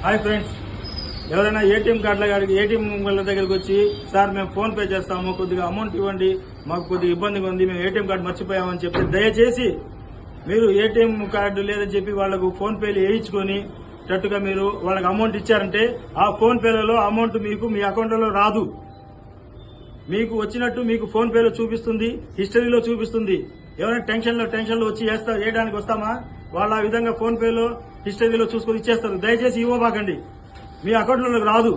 Hi friends, ఎవరైనా ATM కార్డుల గారికి ఏటీఎం వాళ్ళ దగ్గరికి వచ్చి సార్ మేము ఫోన్ పే చేస్తాము, కొద్దిగా అమౌంట్ ఇవ్వండి, మాకు కొద్దిగా ఇబ్బందిగా ఉంది, మేము ఏటీఎం కార్డు మర్చిపోయామని చెప్పి దయచేసి మీరు ఏటీఎం కార్డు లేదని చెప్పి వాళ్లకు ఫోన్ పేలు వేయించుకొని చట్టుగా మీరు వాళ్ళకి అమౌంట్ ఇచ్చారంటే ఆ ఫోన్ పేలలో అమౌంట్ మీకు మీ అకౌంట్లో రాదు. మీకు వచ్చినట్టు మీకు ఫోన్ పేలో చూపిస్తుంది, హిస్టరీలో చూపిస్తుంది. ఎవరైనా టెన్షన్లో వచ్చి వేయడానికి వస్తామా? వాళ్ళు ఆ విధంగా ఫోన్ పేలో హిస్టరీలో చూసుకొని ఇచ్చేస్తారు. దయచేసి ఇవ్వబాకండి, మీ అకౌంట్లోకి రాదు.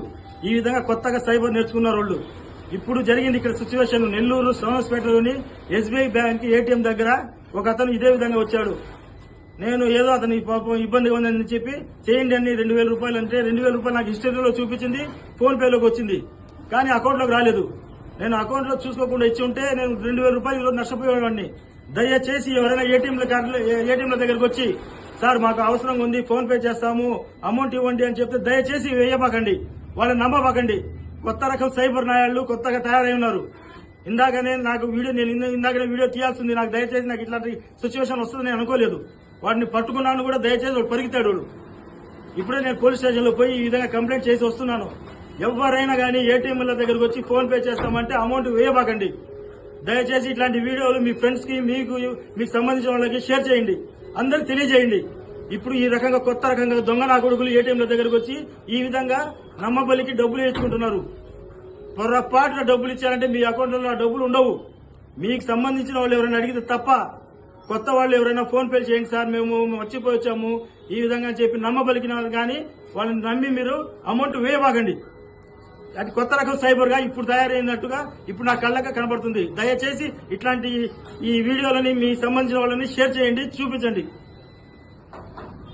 ఈ విధంగా కొత్తగా సైబర్ నేర్చుకున్నారు వాళ్ళు. ఇప్పుడు జరిగింది ఇక్కడ సిచ్యువేషన్, నెల్లూరు సోమస్పేటలోని ఎస్బీఐ బ్యాంక్ ఏటీఎం దగ్గర ఒక అతను ఇదే విధంగా వచ్చాడు. నేను ఏదో అతని పాపం ఇబ్బందిగా ఉందని చెప్పి చేయండి అని 2,000 రూపాయలు అంటే 2,000 రూపాయలు నాకు హిస్టరీలో చూపించింది, ఫోన్ పేలోకి వచ్చింది, కానీ అకౌంట్లోకి రాలేదు. నేను అకౌంట్లో చూసుకోకుండా ఇచ్చి ఉంటే నేను 2,000 రూపాయలు ఈరోజు నష్టపోయేవాడిని. దయచేసి ఎవరైనా ఏటీఎంల దగ్గరకు వచ్చి సార్ మాకు అవసరం ఉంది, ఫోన్ పే చేస్తాము, అమౌంట్ ఇవ్వండి అని చెప్తే దయచేసి వేయబాకండి, వాళ్ళని నమ్మబాకండి. కొత్త రకం సైబర్ నాయాళ్లు కొత్తగా తయారై ఉన్నారు. ఇందాకనే వీడియో తీయాల్సింది, నాకు దయచేసి నాకు ఇట్లాంటి సిచ్యువేషన్ వస్తుందని అనుకోలేదు. వాడిని పట్టుకున్నాను కూడా, దయచేసి వాడు పరిగెత్తాడు. ఇప్పుడే నేను పోలీస్ స్టేషన్లో పోయి ఈ విధంగా కంప్లైంట్ చేసి వస్తున్నాను. ఎవరైనా కానీ ఏటీఎంల దగ్గరకు వచ్చి ఫోన్ పే చేస్తామంటే అమౌంట్ వేయబాకండి. దయచేసి ఇట్లాంటి వీడియోలు మీ ఫ్రెండ్స్ కి మీకు సంబంధించిన వాళ్ళకి షేర్ చేయండి, అందరికి తెలియజేయండి. ఇప్పుడు ఈ రకంగా కొత్త రకంగా దొంగ నా కొడుకులు ఏటీఎంల దగ్గరకు వచ్చి ఈ విధంగా నమ్మబలికి డబ్బులు వేసుకుంటున్నారు. పొరపాటున డబ్బులు ఇచ్చారంటే మీ అకౌంట్లో డబ్బులు ఉండవు. మీకు సంబంధించిన వాళ్ళు ఎవరైనా అడిగితే తప్ప, కొత్త వాళ్ళు ఎవరైనా ఫోన్ పే చేయండి సార్ మేము మర్చిపోయి వచ్చాము ఈ విధంగా చెప్పి నమ్మబలికిన వాళ్ళు కానీ వాళ్ళని నమ్మి మీరు అమౌంట్ వేయబాకండి. అది కొత్త రకం సైబర్ గా ఇప్పుడు తయారైనట్టుగా ఇప్పుడు నా కళ్ళగా కనబడుతుంది. దయచేసి ఇట్లాంటి ఈ వీడియోలని మీ సంబంధించిన వాళ్ళని షేర్ చేయండి, చూపించండి.